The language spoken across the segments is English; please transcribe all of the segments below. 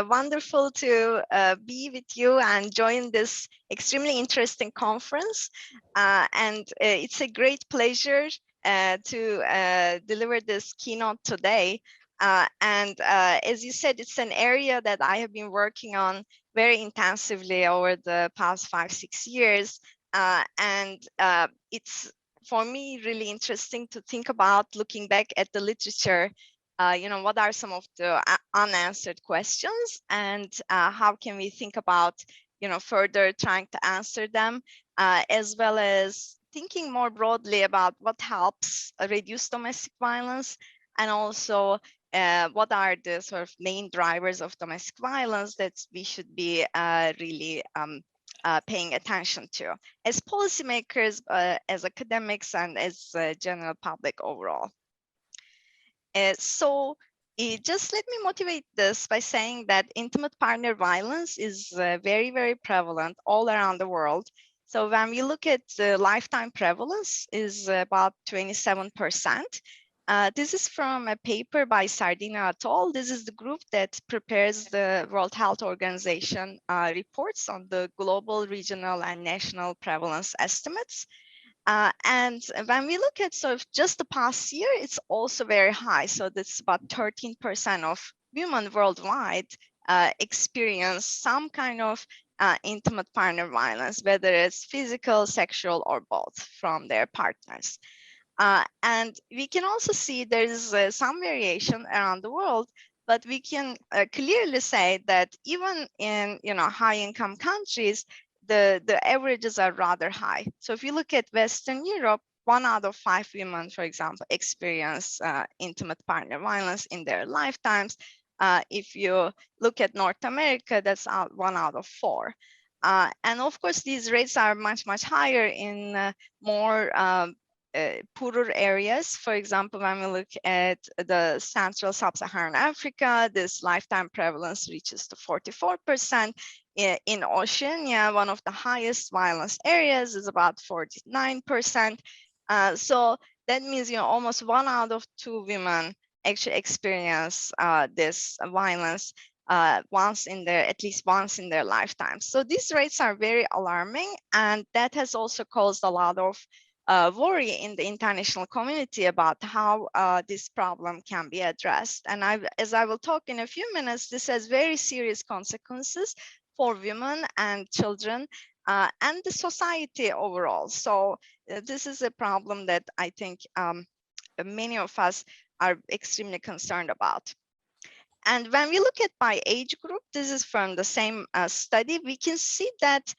Wonderful to be with you and join this extremely interesting conference. It's a great pleasure to deliver this keynote today. As you said, it's an area that I have been working on very intensively over the past 5-6 years. It's, for me, really interesting to think about looking back at the literature. What are some of the unanswered questions, and how can we think about, further trying to answer them, as well as thinking more broadly about what helps reduce domestic violence, and also what are the sort of main drivers of domestic violence that we should be really paying attention to as policymakers, as academics, and as general public overall. Just let me motivate this by saying that intimate partner violence is very, very prevalent all around the world. So when we look at the lifetime prevalence is about 27%. This is from a paper by Sardina et al. This is the group that prepares the World Health Organization reports on the global, regional, and national prevalence estimates. And when we look at sort of just the past year, it's also very high. So that's about 13% of women worldwide experience some kind of intimate partner violence, whether it's physical, sexual, or both from their partners. And we can also see there's some variation around the world, but we can clearly say that even in high-income countries, the averages are rather high. So if you look at Western Europe, 1 out of 5 women, for example, experience intimate partner violence in their lifetimes. If you look at North America, that's 1 out of 4. And of course, these rates are much, much higher in more poorer areas. For example, when we look at the Central Sub-Saharan Africa, this lifetime prevalence reaches to 44%. In Oceania, one of the highest violence areas is about 49%. So that means almost 1 out of 2 women actually experience this violence at least once in their lifetime. So these rates are very alarming, and that has also caused a lot of worry in the international community about how this problem can be addressed. And as I will talk in a few minutes, this has very serious consequences for women and children and the society overall. So this is a problem that I think many of us are extremely concerned about. And when we look at by age group, this is from the same study, we can see that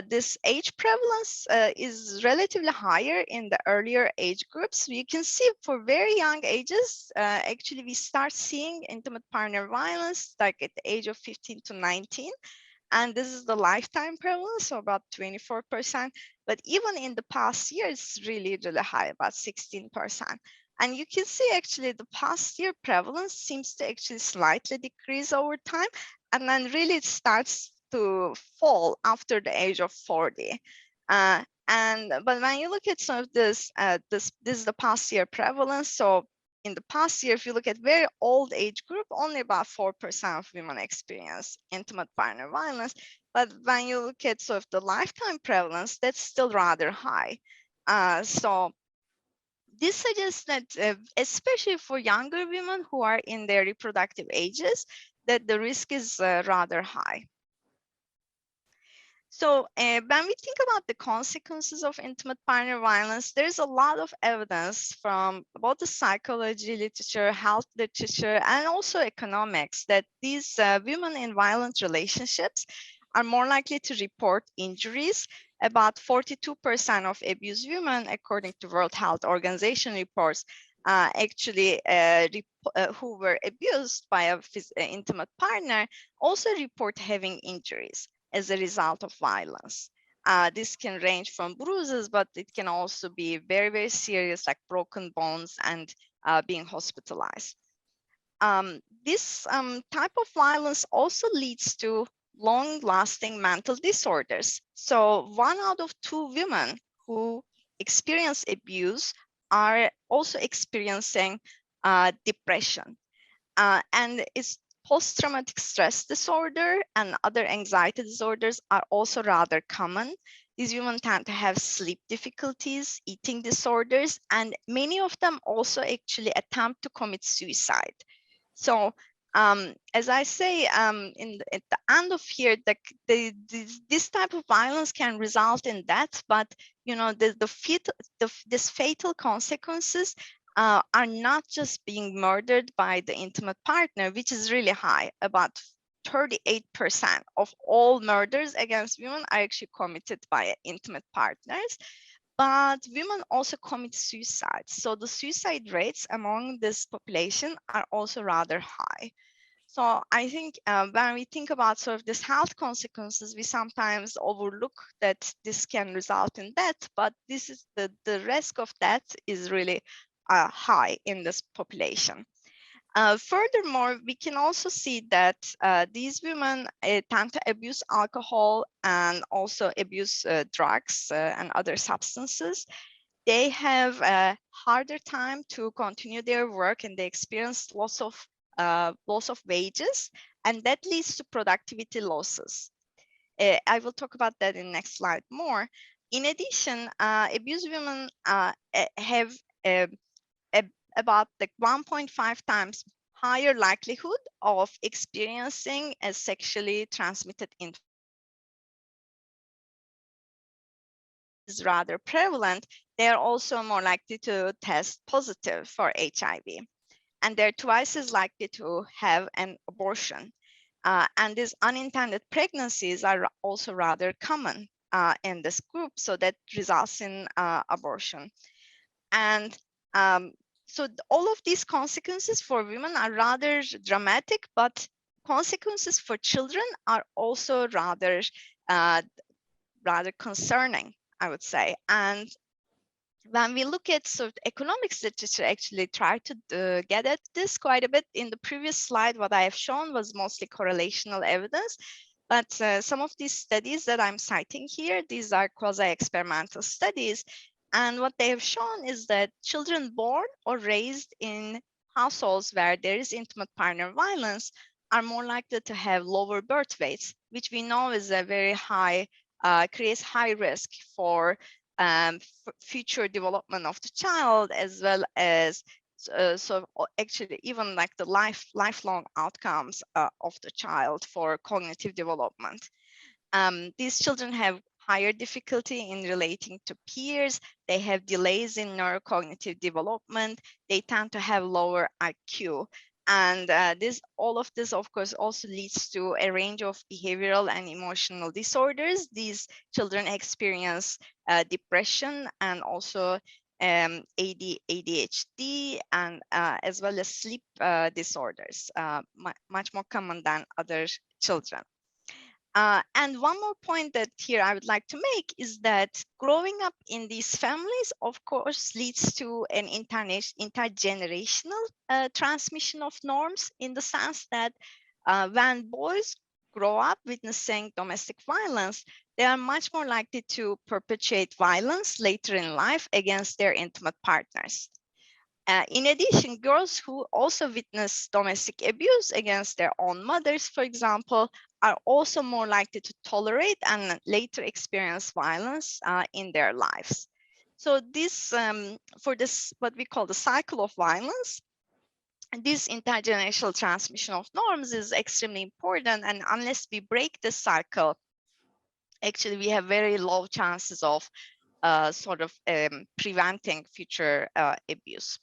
this age prevalence is relatively higher in the earlier age groups. You can see for very young ages, actually we start seeing intimate partner violence like at the age of 15 to 19. And this is the lifetime prevalence, so about 24%. But even in the past year, it's really, really high, about 16%. And you can see actually the past year prevalence seems to actually slightly decrease over time. And then really it starts to fall after the age of 40. But when you look at some of this, this is the past year prevalence. So in the past year, if you look at very old age group, only about 4% of women experience intimate partner violence. But when you look at sort of the lifetime prevalence, that's still rather high. So this suggests that especially for younger women who are in their reproductive ages, that the risk is rather high. So when we think about the consequences of intimate partner violence, there's a lot of evidence from both the psychology literature, health literature, and also economics that these women in violent relationships are more likely to report injuries. About 42% of abused women, according to World Health Organization reports, who were abused by an intimate partner also report having injuries as a result of violence. This can range from bruises, but it can also be very, very serious, like broken bones and being hospitalized. This type of violence also leads to long-lasting mental disorders. So 1 out of 2 women who experience abuse are also experiencing depression. And it's post-traumatic stress disorder and other anxiety disorders are also rather common. These women tend to have sleep difficulties, eating disorders, and many of them also actually attempt to commit suicide. So as I say, at the end of here, this type of violence can result in death, but you know these fatal consequences are not just being murdered by the intimate partner, which is really high. About 38% of all murders against women are actually committed by intimate partners. But women also commit suicide. So the suicide rates among this population are also rather high. So I think when we think about sort of this health consequences, we sometimes overlook that this can result in death, but this is the risk of death is really high in this population. Furthermore, we can also see that these women tend to abuse alcohol and also abuse drugs and other substances. They have a harder time to continue their work, and they experience loss of wages, and that leads to productivity losses. I will talk about that in the next slide more. In addition, abused women have about 1.5 times higher likelihood of experiencing a sexually transmitted infection. Is rather prevalent. They are also more likely to test positive for HIV, and they're twice as likely to have an abortion. And these unintended pregnancies are also rather common in this group, so that results in abortion. And so all of these consequences for women are rather dramatic, but consequences for children are also rather concerning, I would say. And when we look at sort of economics literature, actually try to get at this quite a bit. In the previous slide, what I have shown was mostly correlational evidence, but some of these studies that I'm citing here, these are quasi-experimental studies. And what they have shown is that children born or raised in households where there is intimate partner violence are more likely to have lower birth weights, which we know is a very high, creates high risk for future development of the child, as well as actually even like the lifelong outcomes of the child for cognitive development. These children have higher difficulty in relating to peers. They have delays in neurocognitive development. They tend to have lower IQ. And all of this, of course, also leads to a range of behavioral and emotional disorders. These children experience depression and also ADHD, and as well as sleep disorders, much more common than other children. And one more point that here I would like to make is that growing up in these families, of course, leads to an intergenerational transmission of norms, in the sense that when boys grow up witnessing domestic violence, they are much more likely to perpetuate violence later in life against their intimate partners. In addition, girls who also witness domestic abuse against their own mothers, for example, are also more likely to tolerate and later experience violence in their lives. So this, for this, what we call the cycle of violence, this intergenerational transmission of norms is extremely important. And unless we break this cycle, actually we have very low chances of preventing future abuse.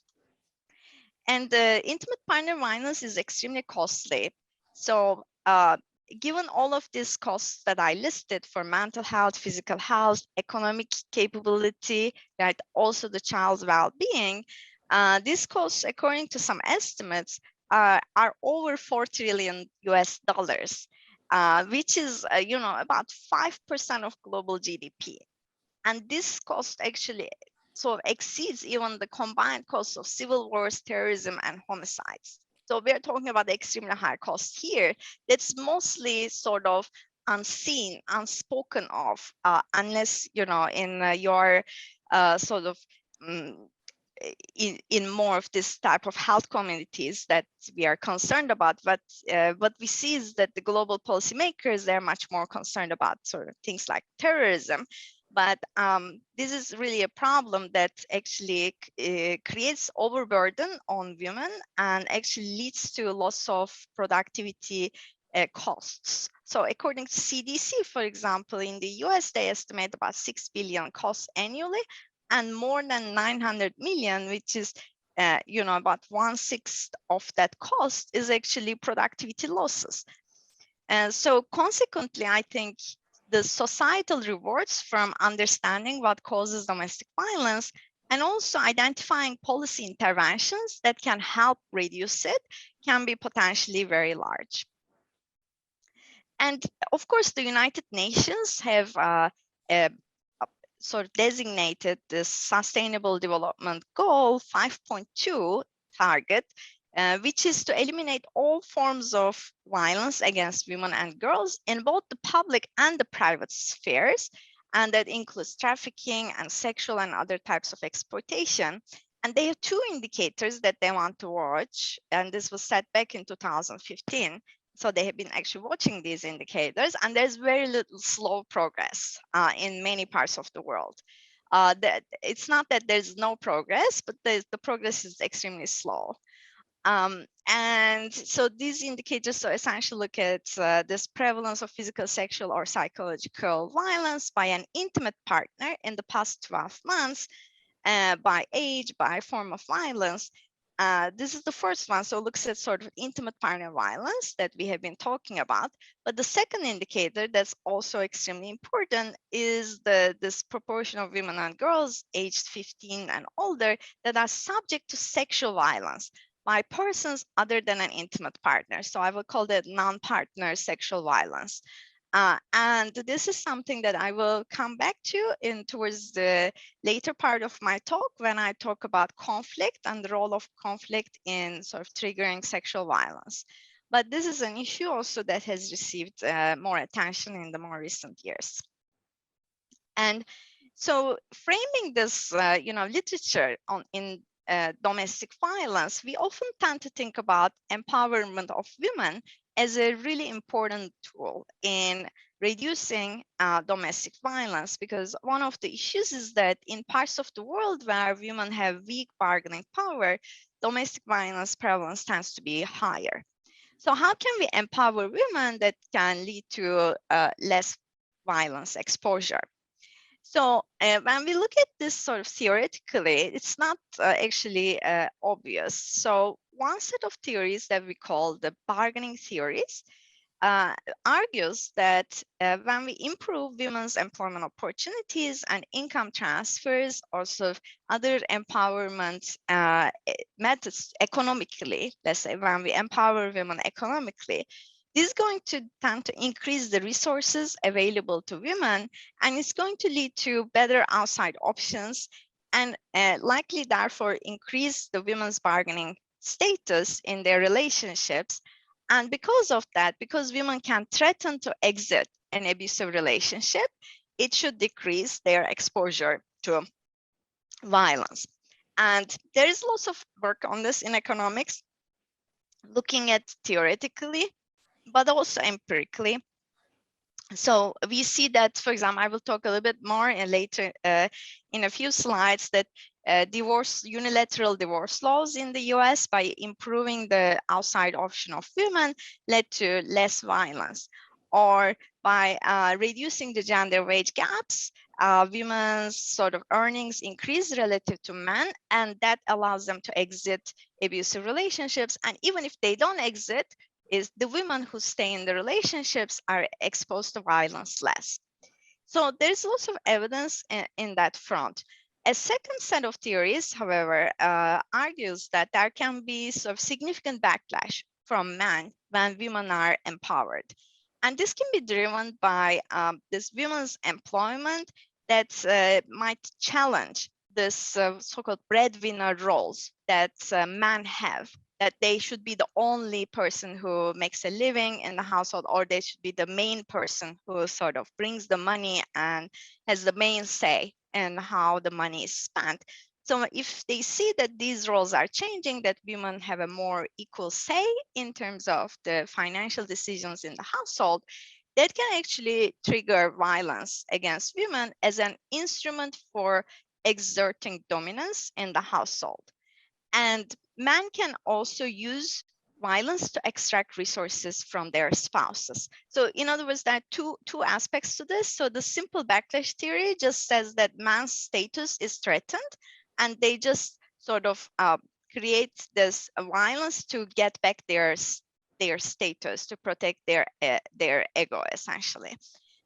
And intimate partner violence is extremely costly. So given all of these costs that I listed for mental health, physical health, economic capability, right, also the child's well-being, these costs, according to some estimates, are over $4 trillion, which is about 5% of global GDP. And this cost actually sort of exceeds even the combined costs of civil wars, terrorism, and homicides. So we're talking about the extremely high cost here. That's mostly sort of unseen, unspoken of, unless in your sort of in more of this type of health communities that we are concerned about. But what we see is that the global policymakers, they're much more concerned about sort of things like terrorism. But this is really a problem that actually creates overburden on women and actually leads to loss of productivity costs. So according to CDC, for example, in the US, they estimate about 6 billion costs annually, and more than 900 million, which is about 1/6 of that cost, is actually productivity losses. And so consequently, I think the societal rewards from understanding what causes domestic violence and also identifying policy interventions that can help reduce it can be potentially very large. And of course, the United Nations have sort of designated this Sustainable Development Goal 5.2 target, which is to eliminate all forms of violence against women and girls in both the public and the private spheres. And that includes trafficking and sexual and other types of exploitation. And they have two indicators that they want to watch. And this was set back in 2015. So they have been actually watching these indicators, and there's very little slow progress in many parts of the world. It's not that there's no progress, but the progress is extremely slow. And so these indicators so essentially look at this prevalence of physical, sexual, or psychological violence by an intimate partner in the past 12 months, by age, by form of violence. This is the first one, so it looks at sort of intimate partner violence that we have been talking about. But the second indicator that's also extremely important is this proportion of women and girls aged 15 and older that are subject to sexual violence by persons other than an intimate partner. So I will call that non-partner sexual violence. And this is something that I will come back to towards the later part of my talk when I talk about conflict and the role of conflict in sort of triggering sexual violence. But this is an issue also that has received more attention in the more recent years. And so framing this, literature in domestic violence, we often tend to think about empowerment of women as a really important tool in reducing domestic violence, because one of the issues is that in parts of the world where women have weak bargaining power, domestic violence prevalence tends to be higher. So how can we empower women that can lead to less violence exposure? So when we look at this sort of theoretically, it's not actually obvious. So one set of theories that we call the bargaining theories argues that when we improve women's employment opportunities and income transfers, also other empowerment methods economically, let's say when we empower women economically, this is going to tend to increase the resources available to women, and it's going to lead to better outside options and likely therefore increase the women's bargaining status in their relationships. And because of that, because women can threaten to exit an abusive relationship, it should decrease their exposure to violence. And there is lots of work on this in economics, looking at theoretically, but also empirically. So we see that, for example, I will talk a little bit more later in a few slides, that unilateral divorce laws in the US, by improving the outside option of women, led to less violence. Or by reducing the gender wage gaps, women's sort of earnings increase relative to men, and that allows them to exit abusive relationships. And even if they don't exit, is the women who stay in the relationships are exposed to violence less. So there's lots of evidence in that front. A second set of theories, however, argues that there can be sort of significant backlash from men when women are empowered. And this can be driven by this women's employment that might challenge this so-called breadwinner roles that men have, that they should be the only person who makes a living in the household, or they should be the main person who sort of brings the money and has the main say in how the money is spent. So if they see that these roles are changing, that women have a more equal say in terms of the financial decisions in the household, that can actually trigger violence against women as an instrument for exerting dominance in the household. And men can also use violence to extract resources from their spouses. So in other words, there are two aspects to this. So the simple backlash theory just says that man's status is threatened, and they just sort of create this violence to get back their status, to protect their ego, essentially.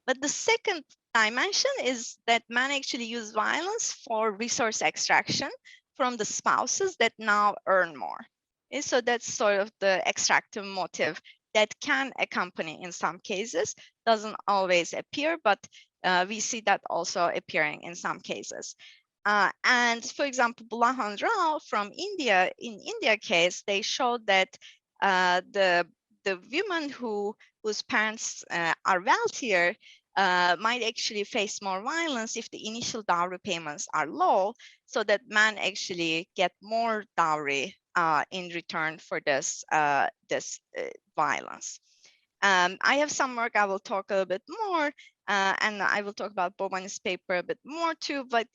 But the second dimension is that men actually use violence for resource extraction from the spouses that now earn more. Okay, so that's sort of the extractive motive that can accompany in some cases, doesn't always appear, but we see that also appearing in some cases. And for example, Bulahan Rao from India, in India case, they showed that the women whose parents are wealthier might actually face more violence if the initial dowry payments are low, so that men actually get more dowry in return for this violence. I have some work I will talk a little bit more, and I will talk about Bowman's paper a bit more too, but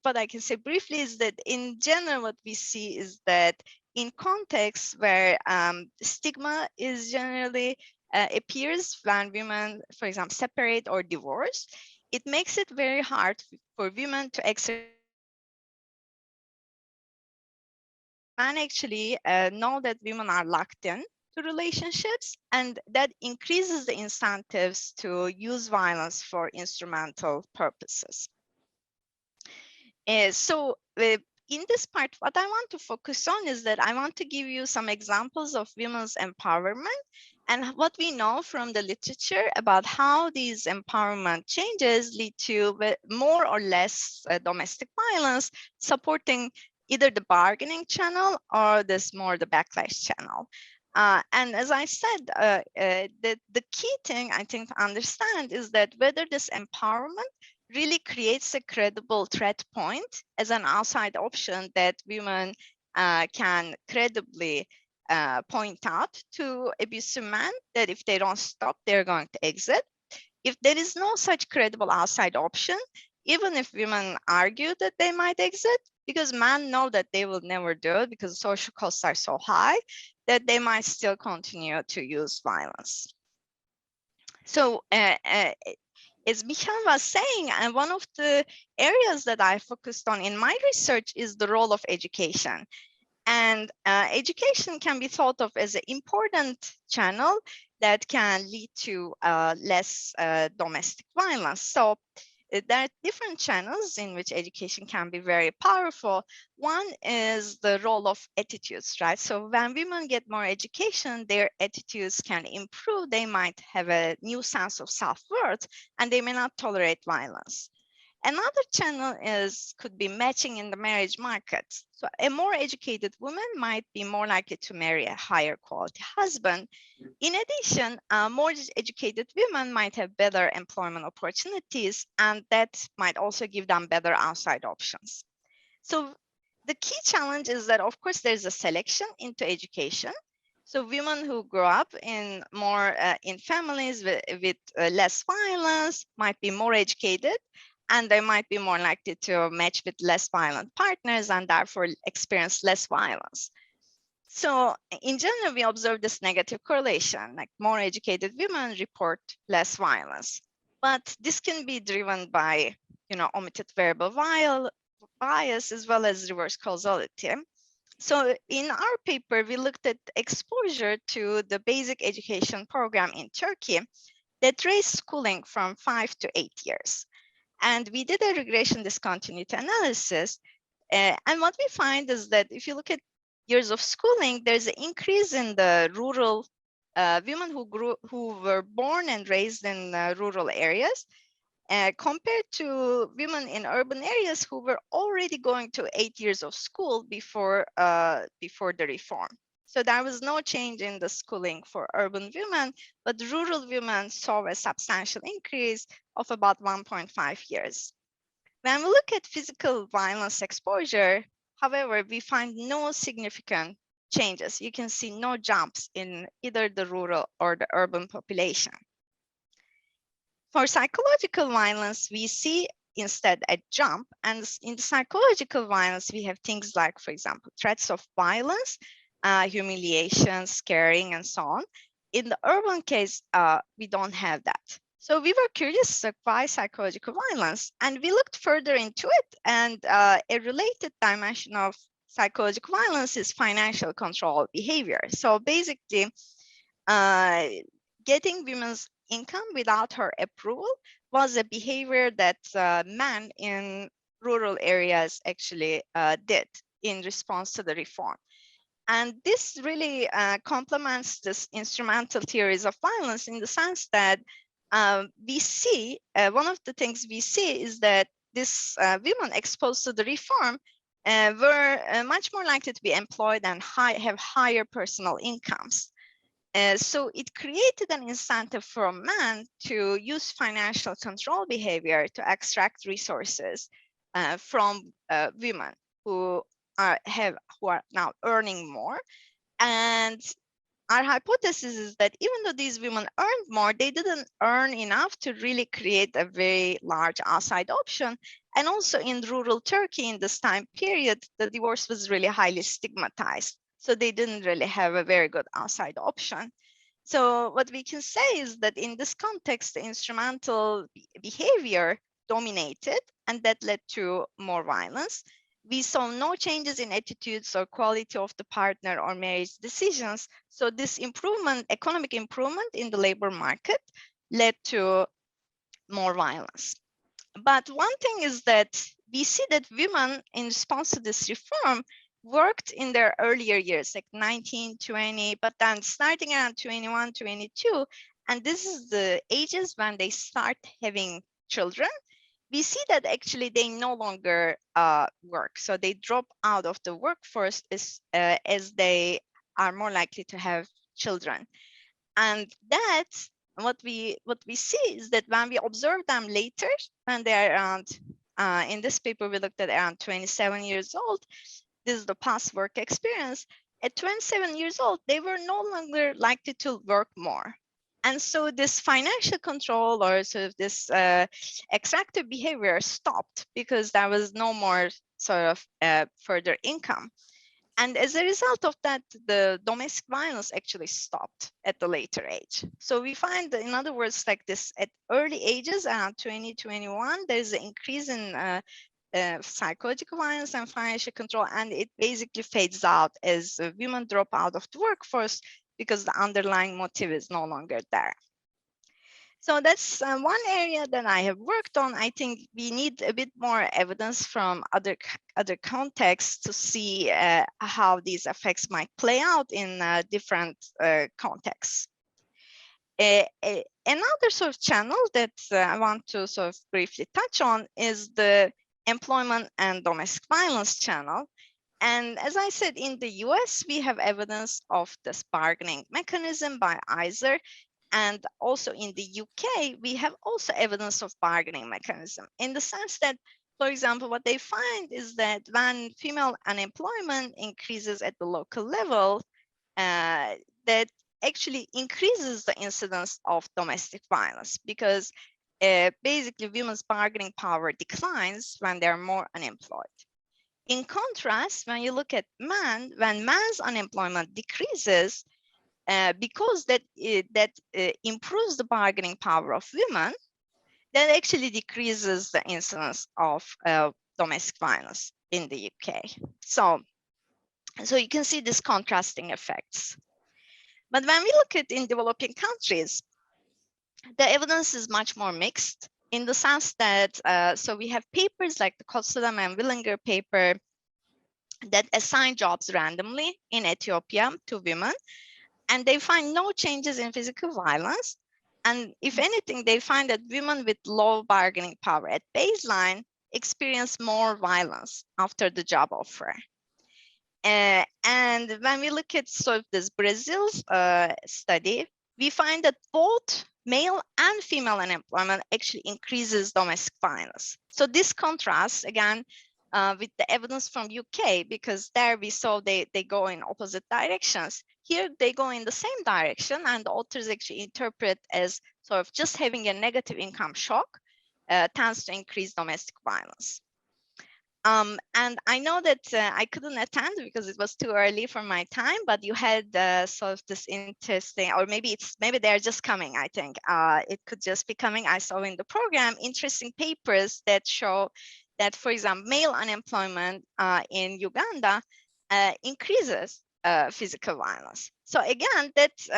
what I can say briefly is that in general, what we see is that in contexts where stigma is generally appears when women, for example, separate or divorce, it makes it very hard for women to exercise. Men actually know that women are locked in to relationships, and that increases the incentives to use violence for instrumental purposes. In this part, what I want to focus on is that I want to give you some examples of women's empowerment and what we know from the literature about how these empowerment changes lead to more or less domestic violence, supporting either the bargaining channel or the backlash channel. And as I said, the key thing I think to understand is that whether this empowerment really creates a credible threat point as an outside option that women can credibly point out to abusive men, that if they don't stop, they're going to exit. If there is no such credible outside option, even if women argue that they might exit, because men know that they will never do it because social costs are so high, that they might still continue to use violence. So as Michael was saying, and one of the areas that I focused on in my research is the role of education. And education can be thought of as an important channel that can lead to less domestic violence. So there are different channels in which education can be very powerful. One is the role of attitudes, right? So when women get more education, their attitudes can improve. They might have a new sense of self-worth, and they may not tolerate violence. Another channel could be matching in the marriage market. So a more educated woman might be more likely to marry a higher quality husband. In addition, more educated women might have better employment opportunities, and that might also give them better outside options. So the key challenge is that, of course, there's a selection into education. So women who grow up in in families with less violence might be more educated, and they might be more likely to match with less violent partners and therefore experience less violence. So in general, we observe this negative correlation, like more educated women report less violence. But this can be driven by, omitted variable bias as well as reverse causality. So in our paper, we looked at exposure to the basic education program in Turkey that raised schooling from 5 to 8 years. And we did a regression discontinuity analysis. And what we find is that if you look at years of schooling, there's an increase in the rural women who were born and raised in rural areas, compared to women in urban areas who were already going to 8 years of school before the reform. So there was no change in the schooling for urban women, but rural women saw a substantial increase of about 1.5 years. When we look at physical violence exposure, However, we find no significant changes. You can see no jumps in either the rural or the urban population. For psychological violence, we see instead a jump. And in psychological violence, we have things like, for example, threats of violence, humiliation, scaring, and so on. In the urban case, we don't have that. So we were curious why psychological violence, and we looked further into it. And a related dimension of psychological violence is financial control behavior. So basically, getting women's income without her approval was a behavior that men in rural areas actually did in response to the reform. And this really complements this instrumental theories of violence in the sense that we see, one of the things we see is that these women exposed to the reform were much more likely to be employed and have higher personal incomes. So it created an incentive for men to use financial control behavior to extract resources from women who are now earning more. And our hypothesis is that even though these women earned more, they didn't earn enough to really create a very large outside option. And also in rural Turkey in this time period, the divorce was really highly stigmatized. So they didn't really have a very good outside option. So what we can say is that in this context, the instrumental behavior dominated, and that led to more violence. We saw no changes in attitudes or quality of the partner or marriage decisions. So this improvement, economic improvement in the labor market, led to more violence. But one thing is that we see that women, in response to this reform, worked in their earlier years, like 19, 20, but then starting around 21, 22, and this is the ages when they start having children, we see that actually they no longer work. So they drop out of the workforce as they are more likely to have children. And that, what we see is that when we observe them later, when they are around, in this paper, we looked at around 27 years old. This is the past work experience. At 27 years old, they were no longer likely to work more. And so this financial control or sort of this extractive behavior stopped because there was no more sort of further income. And as a result of that, the domestic violence actually stopped at the later age. So we find that, in other words, like this at early ages, around 20, 21, there's an increase in psychological violence and financial control, and it basically fades out as women drop out of the workforce because the underlying motive is no longer there. So that's one area that I have worked on. I think we need a bit more evidence from other contexts to see how these effects might play out in different contexts. Another sort of channel that I want to sort of briefly touch on is the employment and domestic violence channel. And as I said, in the US, we have evidence of this bargaining mechanism by Iser. And also in the UK, we have also evidence of bargaining mechanism in the sense that, for example, what they find is that when female unemployment increases at the local level, that actually increases the incidence of domestic violence because basically women's bargaining power declines when they're more unemployed. In contrast, when you look at men, when men's unemployment decreases, because that improves the bargaining power of women, that actually decreases the incidence of domestic violence in the UK. So you can see these contrasting effects. But when we look at in developing countries, the evidence is much more mixed in the sense that, so we have papers like the Kostadam and Willinger paper that assign jobs randomly in Ethiopia to women, and they find no changes in physical violence. And if anything, they find that women with low bargaining power at baseline experience more violence after the job offer. And when we look at sort of this Brazil's study, we find that both male and female unemployment actually increases domestic violence. So this contrast, again, with the evidence from UK, because there we saw they go in opposite directions. Here they go in the same direction, and the authors actually interpret as sort of just having a negative income shock tends to increase domestic violence. And I know that I couldn't attend because it was too early for my time, but you had sort of this interesting, or maybe they're just coming, I think. It could just be coming. I saw in the program interesting papers that show that, for example, male unemployment in Uganda increases physical violence. So again, that's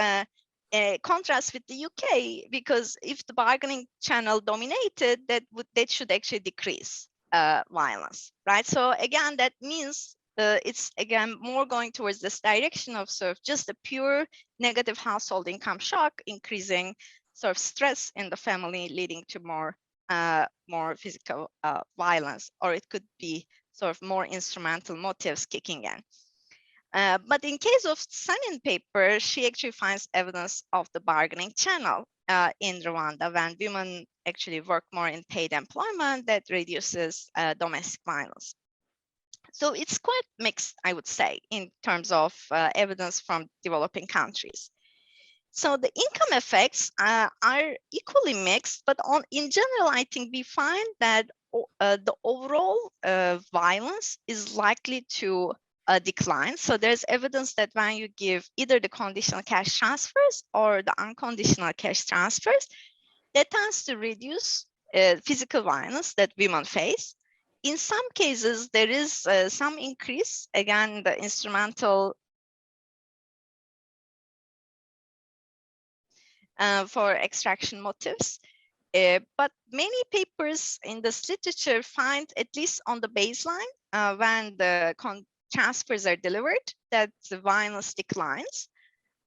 a contrast with the UK, because if the bargaining channel dominated, that should actually decrease violence, right? So again, that means it's again more going towards this direction of sort of just a pure negative household income shock, increasing sort of stress in the family, leading to more physical violence, or it could be sort of more instrumental motives kicking in. But in case of Sanin paper, she actually finds evidence of the bargaining channel in Rwanda when women actually work more in paid employment that reduces domestic violence. So it's quite mixed, I would say, in terms of evidence from developing countries. So the income effects are equally mixed, but in general, I think we find that the overall violence is likely to decline. So there's evidence that when you give either the conditional cash transfers or the unconditional cash transfers, that tends to reduce physical violence that women face. In some cases, there is some increase, again, the instrumental for extraction motives. But many papers in this literature find, at least on the baseline, when the transfers are delivered, that the violence declines.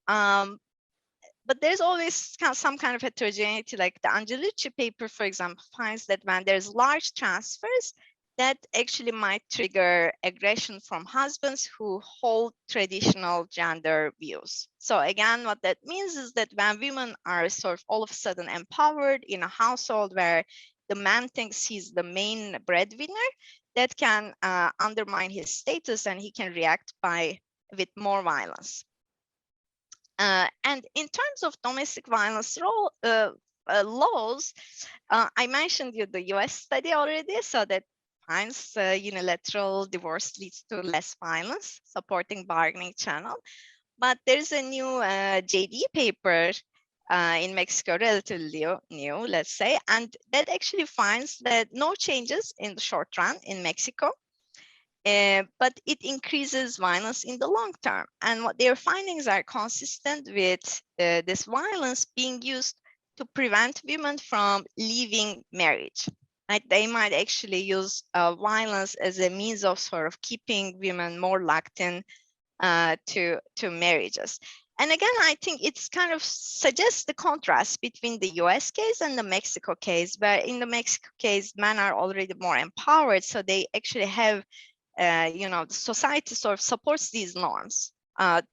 But there's always some kind of heterogeneity, like the Angelici paper, for example, finds that when there's large transfers, that actually might trigger aggression from husbands who hold traditional gender views. So again, what that means is that when women are sort of all of a sudden empowered in a household where the man thinks he's the main breadwinner, that can undermine his status, and he can react with more violence. And in terms of domestic violence laws, I mentioned you the US study already, so that finds unilateral divorce leads to less violence, supporting bargaining channel. But there's a new JD paper in Mexico, relatively new, let's say, and that actually finds that no changes in the short run in Mexico. But it increases violence in the long term. And what their findings are consistent with this violence being used to prevent women from leaving marriage. Right? They might actually use violence as a means of sort of keeping women more locked in to marriages. And again, I think it's kind of suggests the contrast between the US case and the Mexico case, where in the Mexico case, men are already more empowered. So they actually have the society sort of supports these norms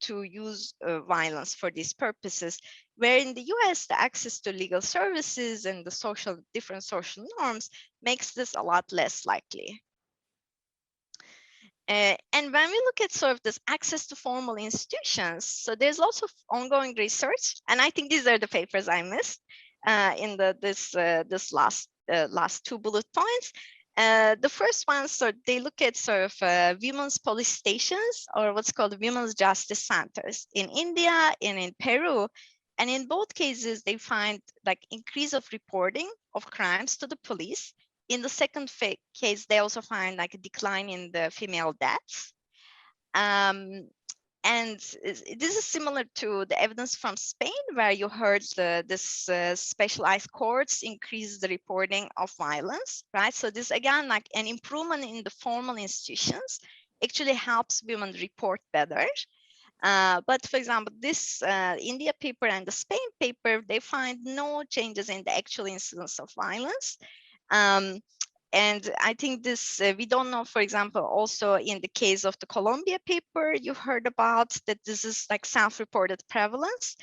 to use violence for these purposes, where in the US, the access to legal services and the different social norms makes this a lot less likely. And when we look at sort of this access to formal institutions, so there's lots of ongoing research, and I think these are the papers I missed in this last two bullet points. The first one, so they look at sort of women's police stations, or what's called women's justice centers in India and in Peru. And in both cases, they find like increase of reporting of crimes to the police. In the second case, they also find like a decline in the female deaths. And this is similar to the evidence from Spain, where you heard this specialized courts increase the reporting of violence, right? So this, again, like an improvement in the formal institutions actually helps women report better. But for example, this India paper and the Spain paper, they find no changes in the actual incidence of violence. And I think this, we don't know, for example, also in the case of the Colombia paper, you heard about that this is like self-reported prevalence.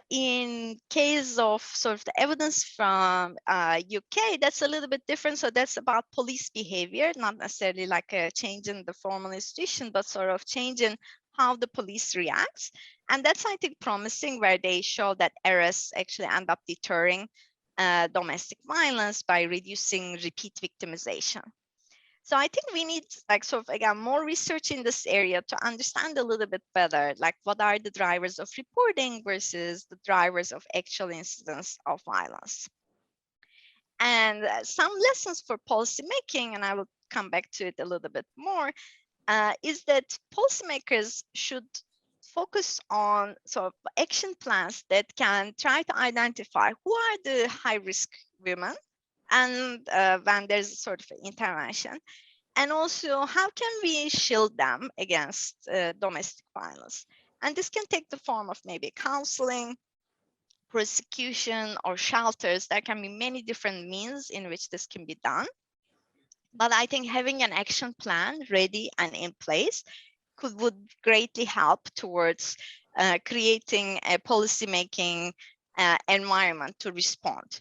In case of sort of the evidence from UK, that's a little bit different. So that's about police behavior, not necessarily like a change in the formal institution, but sort of change in how the police reacts. And that's, I think, promising, where they show that arrests actually end up deterring domestic violence by reducing repeat victimization. So I think we need, like, sort of, again, more research in this area to understand a little bit better, like, what are the drivers of reporting versus the drivers of actual incidents of violence. And some lessons for policymaking, and I will come back to it a little bit more, is that policymakers should focus on sort of action plans that can try to identify who are the high-risk women, and when there's sort of intervention. And also, how can we shield them against domestic violence? And this can take the form of maybe counseling, prosecution, or shelters. There can be many different means in which this can be done. But I think having an action plan ready and in place would greatly help towards creating a policymaking environment to respond.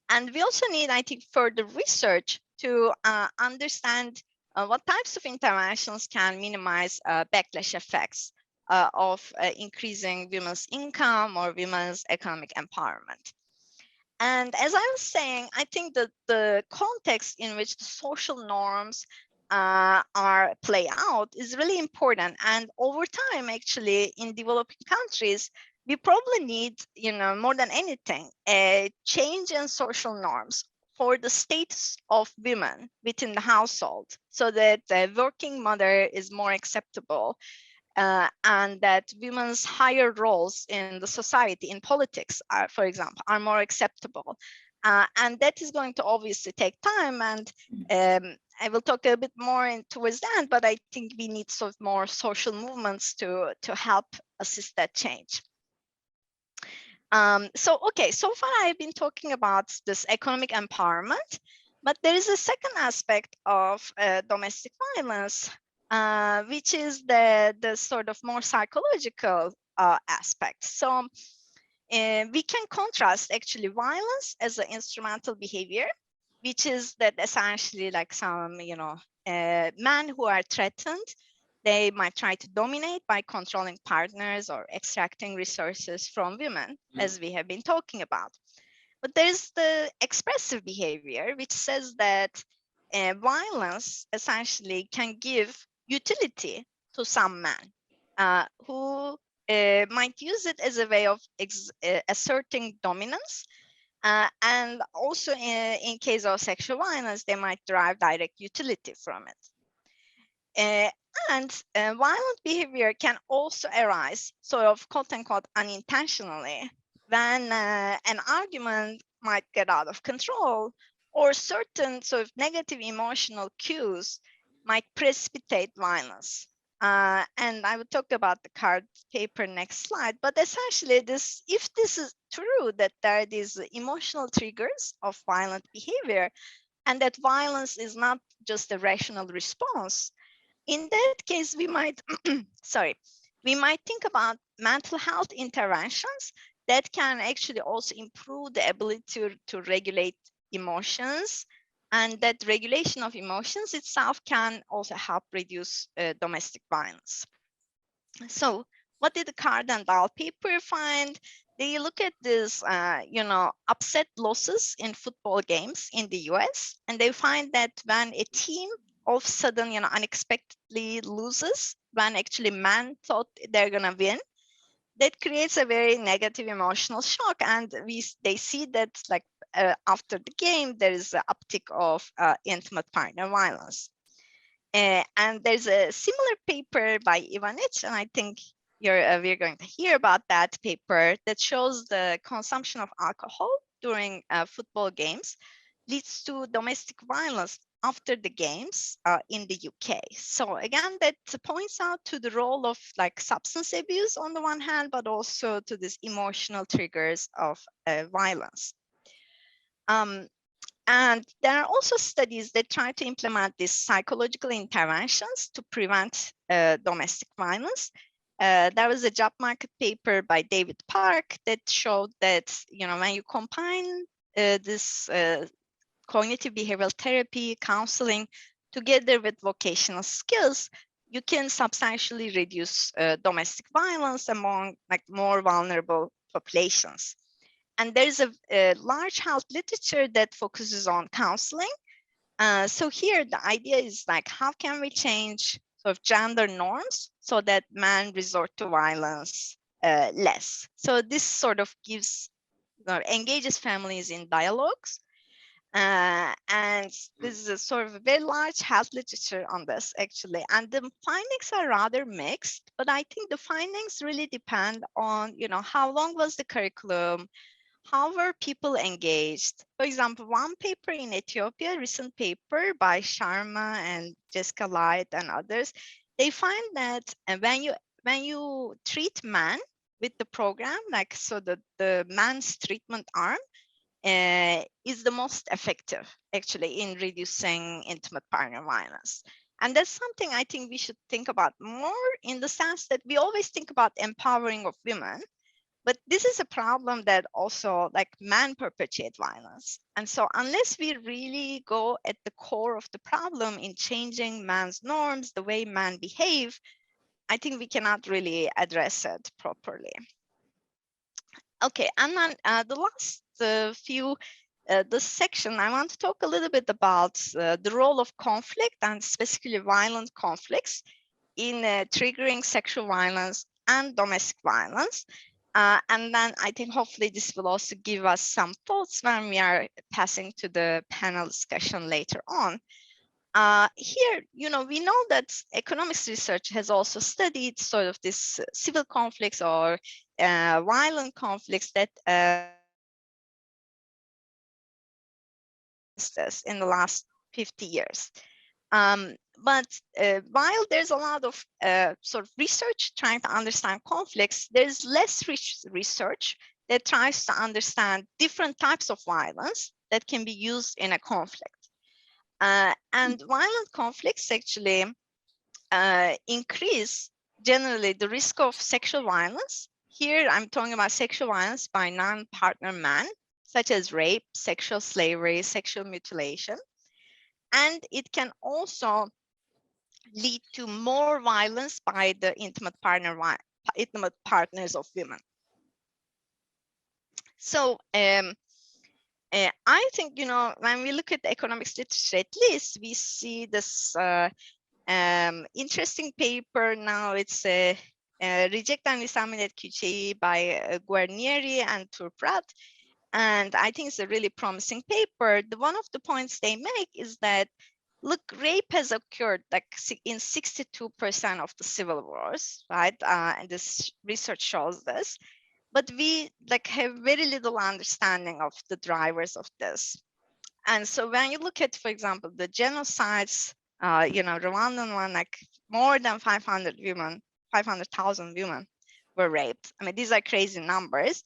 And we also need, I think, further research to understand what types of interventions can minimize backlash effects of increasing women's income or women's economic empowerment. And as I was saying, I think that the context in which the social norms are play out is really important. And over time, actually, in developing countries, we probably need, more than anything, a change in social norms for the status of women within the household, so that the working mother is more acceptable, and that women's higher roles in the society, in politics, for example, are more acceptable. And that is going to obviously take time. And I will talk a bit more towards the end, but I think we need sort of more social movements to help assist that change. Okay, so far I've been talking about this economic empowerment, but there is a second aspect of domestic violence, which is the sort of more psychological aspect. So we can contrast actually violence as an instrumental behavior, which is that essentially like some, men who are threatened, they might try to dominate by controlling partners or extracting resources from women, as we have been talking about. But there's the expressive behavior, which says that violence essentially can give utility to some men who might use it as a way of asserting dominance. And also in case of sexual violence, they might derive direct utility from it. And violent behavior can also arise sort of quote unquote unintentionally when an argument might get out of control, or certain sort of negative emotional cues might precipitate violence. And I will talk about the card paper next slide, but essentially if this is true, that there are these emotional triggers of violent behavior, and that violence is not just a rational response, in that case, we might, we might think about mental health interventions that can actually also improve the ability to regulate emotions, and that regulation of emotions itself can also help reduce domestic violence. So what did the Card and Dahl paper find? They look at this, upset losses in football games in the US, and they find that when a team all of a sudden, unexpectedly loses, when actually men thought they're gonna win, that creates a very negative emotional shock. And they see that like after the game, there is an uptick of intimate partner violence. And there's a similar paper by Ivanich, and I think we're going to hear about that paper, that shows the consumption of alcohol during football games leads to domestic violence after the games in the UK. So again, that points out to the role of like substance abuse on the one hand, but also to these emotional triggers of violence. And there are also studies that try to implement these psychological interventions to prevent domestic violence. There was a job market paper by David Park that showed that, when you combine this cognitive behavioral therapy, counseling, together with vocational skills, you can substantially reduce domestic violence among more vulnerable populations. And there's a large health literature that focuses on counseling. So here the idea is how can we change sort of gender norms so that men resort to violence less? So this sort of engages families in dialogues. And this is a sort of a very large health literature on this, actually. And the findings are rather mixed, but I think the findings really depend on, how long was the curriculum, how were people engaged? For example, one paper in Ethiopia, recent paper by Sharma and Jessica Light and others, they find that when you treat men with the program, so the man's treatment arm is the most effective actually in reducing intimate partner violence. And that's something I think we should think about more, in the sense that we always think about empowering of women, but this is a problem that also men perpetuate violence. And so unless we really go at the core of the problem in changing man's norms, the way men behave, I think we cannot really address it properly. Okay, and then the last this section, I want to talk a little bit about the role of conflict, and specifically violent conflicts, in triggering sexual violence and domestic violence. And then I think hopefully this will also give us some thoughts when we are passing to the panel discussion later on. Here, we know that economics research has also studied sort of this civil conflicts or violent conflicts that in the last 50 years. But while there's a lot of sort of research trying to understand conflicts, there's less research that tries to understand different types of violence that can be used in a conflict. And violent conflicts actually increase generally the risk of sexual violence. Here I'm talking about sexual violence by non-partner men, such as rape, sexual slavery, sexual mutilation. And it can also lead to more violence by the intimate partners of women. So I think, when we look at the economics literature, at least we see this interesting paper. Now it's a Reject and Disseminate QHE by Guarnieri and Turprat. And I think it's a really promising paper. One of the points they make is that, look, rape has occurred in 62% of the civil wars, right? And this research shows this, but we have very little understanding of the drivers of this. And so when you look at, for example, the genocides, Rwandan one, more than 500,000 women were raped. I mean, these are crazy numbers.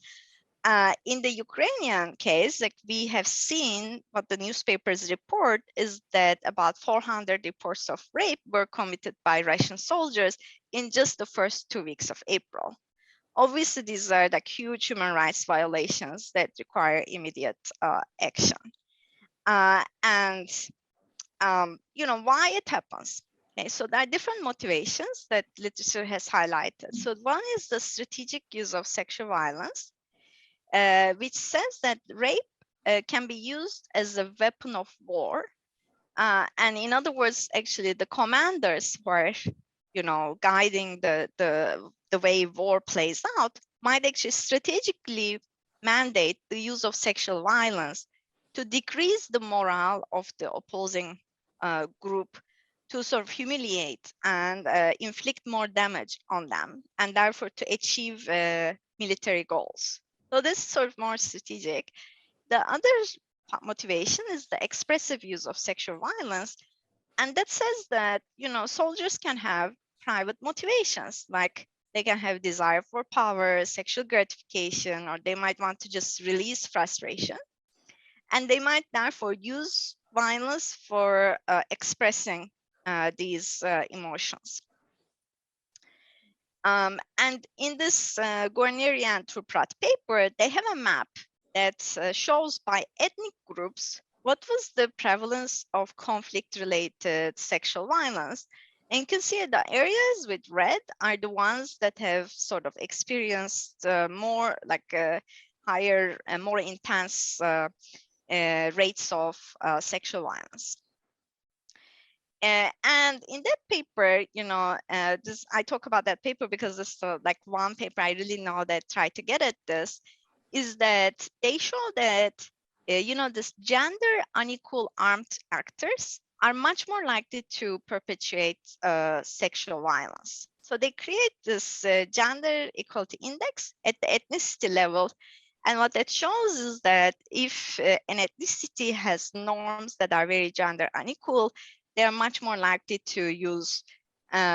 In the Ukrainian case, we have seen what the newspapers report is that about 400 reports of rape were committed by Russian soldiers in just the first 2 weeks of April. Obviously, these are huge human rights violations that require immediate action. And why it happens. Okay, so there are different motivations that literature has highlighted. So one is the strategic use of sexual violence, which says that rape can be used as a weapon of war. And in other words, actually, the commanders who are, guiding the way war plays out might actually strategically mandate the use of sexual violence to decrease the morale of the opposing group, to sort of humiliate and inflict more damage on them, and therefore to achieve military goals. So this is sort of more strategic. The other motivation is the expressive use of sexual violence. And that says that, soldiers can have private motivations, like they can have desire for power, sexual gratification, or they might want to just release frustration. And they might therefore use violence for expressing these emotions. And in this Guarneri and Turprat paper, they have a map that shows by ethnic groups what was the prevalence of conflict-related sexual violence. And you can see the areas with red are the ones that have sort of experienced more like higher and more intense rates of sexual violence. And in that paper, I talk about that paper because it's like one paper I really know that tried to get at this, is that they show that, this gender unequal armed actors are much more likely to perpetuate sexual violence. So they create this gender equality index at the ethnicity level. And what that shows is that if an ethnicity has norms that are very gender unequal, they are much more likely to use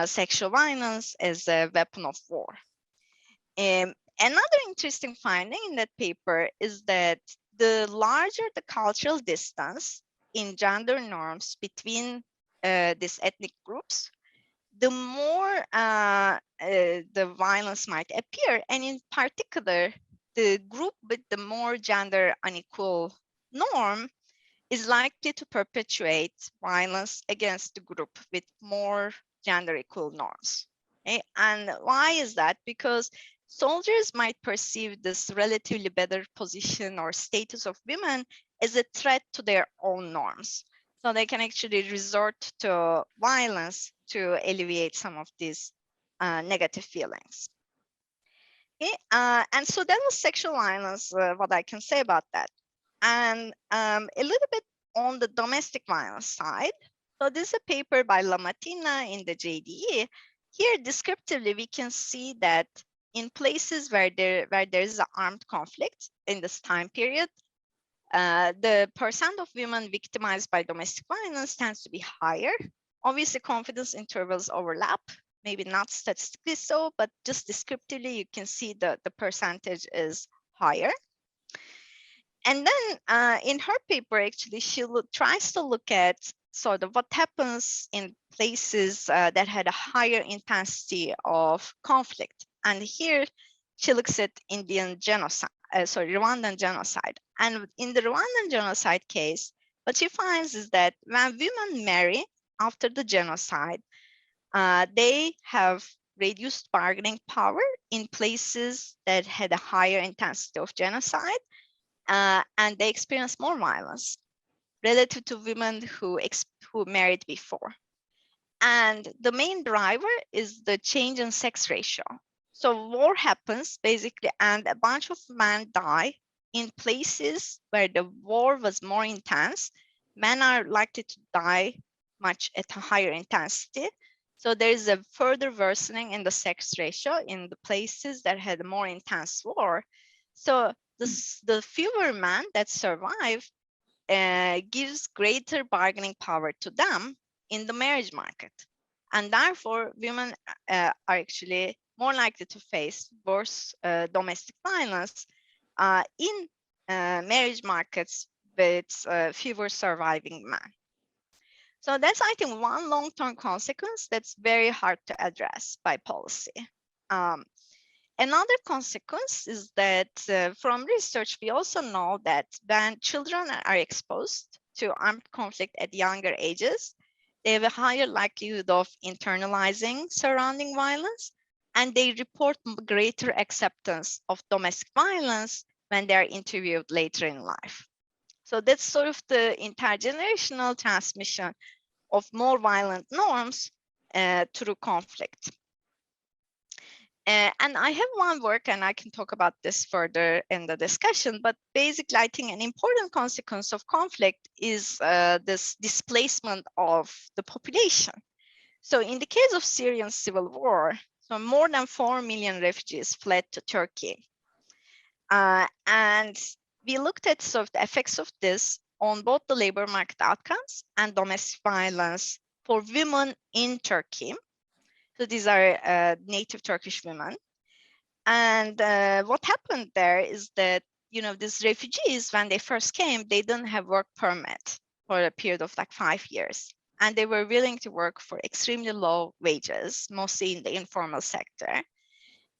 sexual violence as a weapon of war. Another interesting finding in that paper is that the larger the cultural distance in gender norms between these ethnic groups, the more the violence might appear. And in particular, the group with the more gender unequal norm is likely to perpetuate violence against the group with more gender equal norms. Okay? And why is that? Because soldiers might perceive this relatively better position or status of women as a threat to their own norms. So they can actually resort to violence to alleviate some of these negative feelings. Okay? And so that was sexual violence, what I can say about that. And a little bit on the domestic violence side. So this is a paper by La Martina in the JDE. Here, descriptively, we can see that in places where there is an armed conflict in this time period, the percent of women victimized by domestic violence tends to be higher. Obviously, confidence intervals overlap, maybe not statistically so, but just descriptively, you can see that the percentage is higher. And then in her paper, actually, she tries to look at sort of what happens in places that had a higher intensity of conflict. And here she looks at Rwandan genocide. And in the Rwandan genocide case, what she finds is that when women marry after the genocide, they have reduced bargaining power in places that had a higher intensity of genocide. And they experience more violence relative to women who married before. And the main driver is the change in sex ratio. So war happens basically, and a bunch of men die in places where the war was more intense. Men are likely to die much at a higher intensity. So there is a further worsening in the sex ratio in the places that had a more intense war. So the fewer men that survive gives greater bargaining power to them in the marriage market. And therefore, women are actually more likely to face worse domestic violence in marriage markets with fewer surviving men. So that's, I think, one long-term consequence that's very hard to address by policy. Another consequence is that from research, we also know that when children are exposed to armed conflict at younger ages, they have a higher likelihood of internalizing surrounding violence, and they report greater acceptance of domestic violence when they are interviewed later in life. So that's sort of the intergenerational transmission of more violent norms through conflict. And I have one work, and I can talk about this further in the discussion, but basically I think an important consequence of conflict is this displacement of the population. So in the case of Syrian civil war, so more than 4 million refugees fled to Turkey. And we looked at sort of the effects of this on both the labor market outcomes and domestic violence for women in Turkey. So these are native Turkish women. And what happened there is that, these refugees, when they first came, they didn't have work permit for a period of like 5 years. And they were willing to work for extremely low wages, mostly in the informal sector.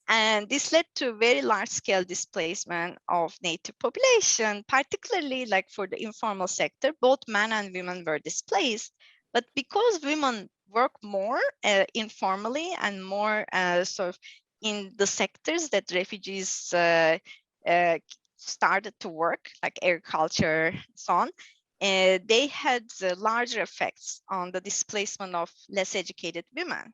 And this led to very large-scale displacement of native population, particularly like for the informal sector. Both men and women were displaced, but because women work more informally and more sort of in the sectors that refugees started to work, like agriculture, so on, they had larger effects on the displacement of less educated women.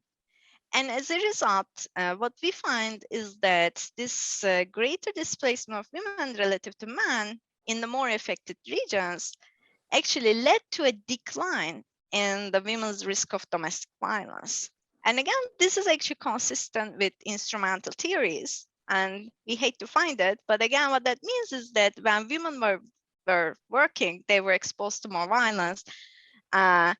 And as a result, what we find is that this greater displacement of women relative to men in the more affected regions actually led to a decline in the women's risk of domestic violence. And again, this is actually consistent with instrumental theories. And we hate to find it, but again, what that means is that when women were working, they were exposed to more violence. Uh,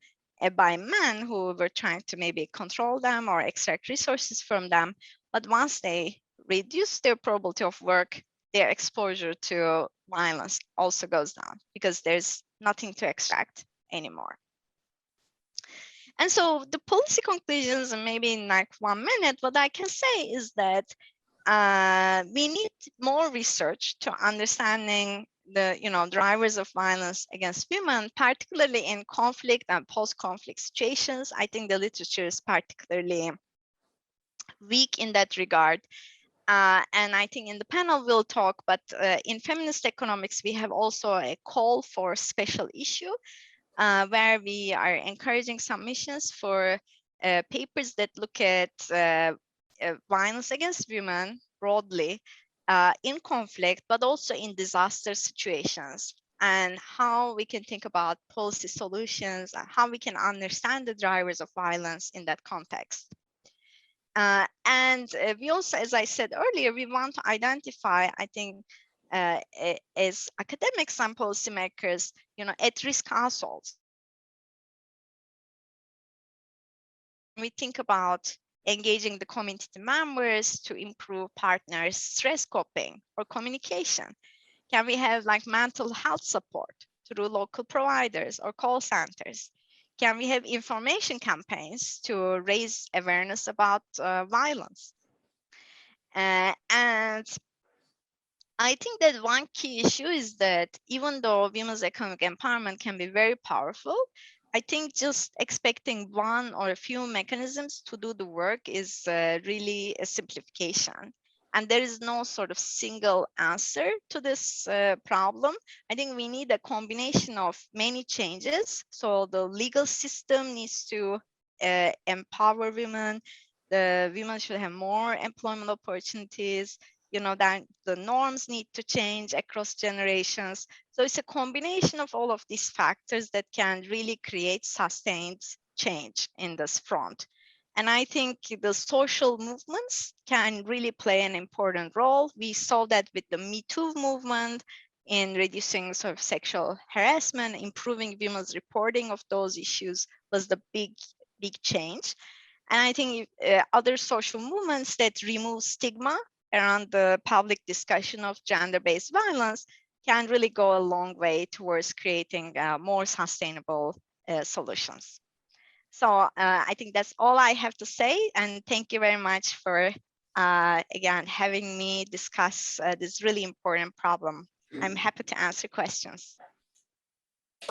by men who were trying to maybe control them or extract resources from them. But once they reduce their probability of work, their exposure to violence also goes down because there's nothing to extract anymore. And so the policy conclusions, and maybe in like 1 minute, what I can say is that we need more research to understanding the drivers of violence against women, particularly in conflict and post-conflict situations. I think the literature is particularly weak in that regard. And I think in the panel we'll talk, but in feminist economics, we have also a call for special issue where we are encouraging submissions for papers that look at violence against women broadly in conflict, but also in disaster situations, and how we can think about policy solutions, how we can understand the drivers of violence in that context. And we also, as I said earlier, we want to identify, I think, as academics and policymakers, at-risk households. We think about engaging the community members to improve partners' stress coping or communication. Can we have like mental health support through local providers or call centers? Can we have information campaigns to raise awareness about violence? And I think that one key issue is that even though women's economic empowerment can be very powerful, I think just expecting one or a few mechanisms to do the work is really a simplification. And there is no sort of single answer to this problem. I think we need a combination of many changes. So the legal system needs to empower women. The women should have more employment opportunities. That the norms need to change across generations. So it's a combination of all of these factors that can really create sustained change in this front. And I think the social movements can really play an important role. We saw that with the Me Too movement in reducing sort of sexual harassment, improving women's reporting of those issues was the big change. And I think other social movements that remove stigma around the public discussion of gender-based violence can really go a long way towards creating more sustainable solutions. So I think that's all I have to say. And thank you very much for, again, having me discuss this really important problem. I'm happy to answer questions.